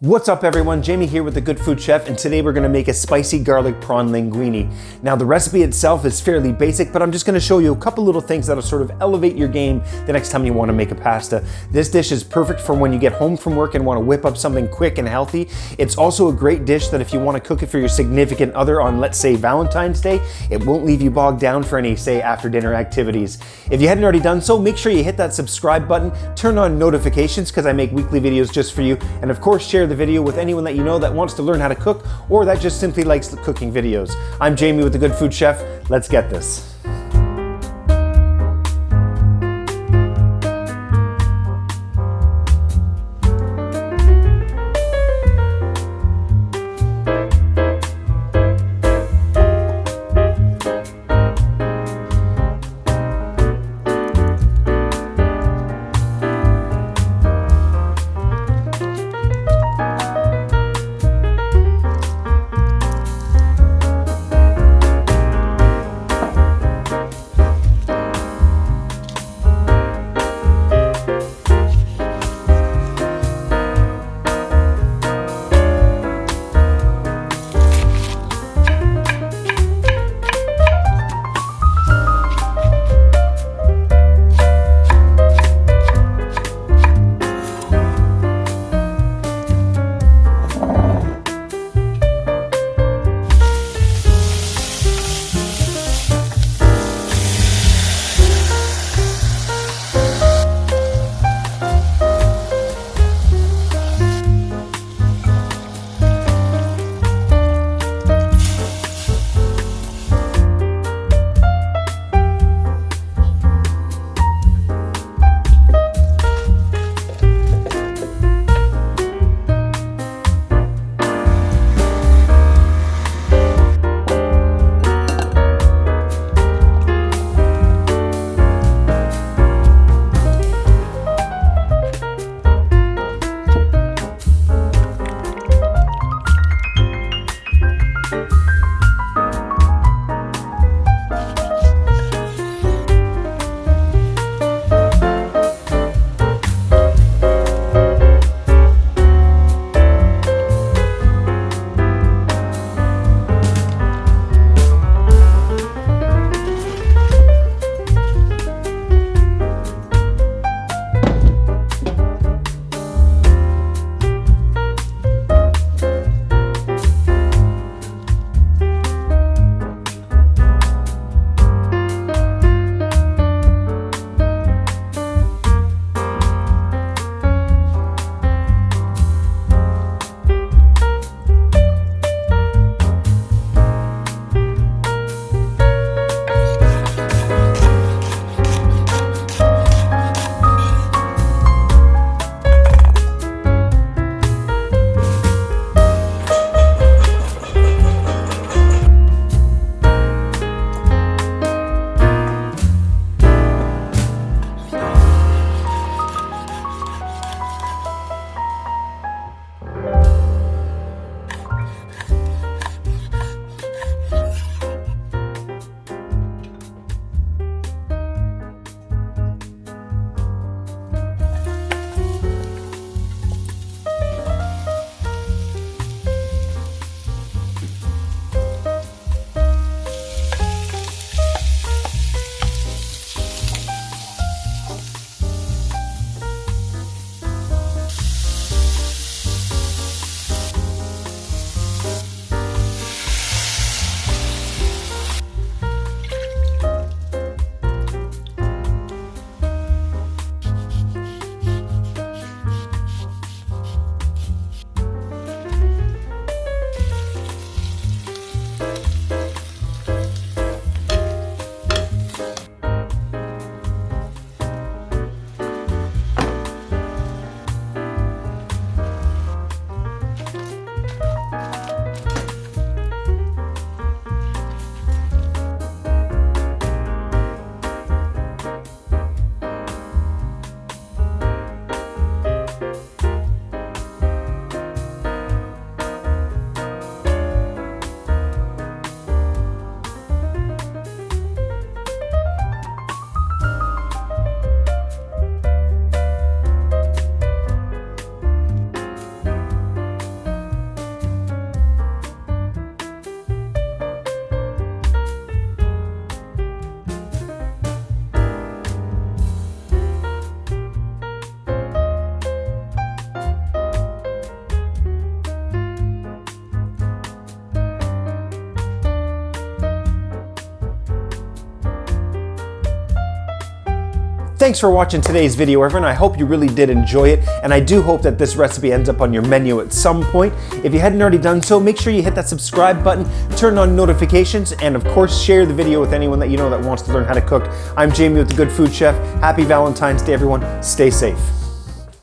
What's up everyone, Jamie here with The Good Food Chef, and today we're gonna make a spicy garlic prawn linguini. Now the recipe itself is fairly basic, but I'm just gonna show you a couple little things that'll sort of elevate your game the next time you wanna make a pasta. This dish is perfect for when you get home from work and wanna whip up something quick and healthy. It's also a great dish that if you wanna cook it for your significant other on, let's say, Valentine's Day, it won't leave you bogged down for any, say, after dinner activities. If you hadn't already done so, make sure you hit that subscribe button, turn on notifications because I make weekly videos just for you, and of course share the video with anyone that you know that wants to learn how to cook or that just simply likes the cooking videos. I'm Jamie with The Good Food Chef. Let's get this. Thanks for watching today's video, everyone. I hope you really did enjoy it, and I do hope that this recipe ends up on your menu at some point. If you hadn't already done so, make sure you hit that subscribe button, turn on notifications, and of course, share the video with anyone that you know that wants to learn how to cook. I'm Jamie with The Good Food Chef. Happy Valentine's Day, everyone. Stay safe.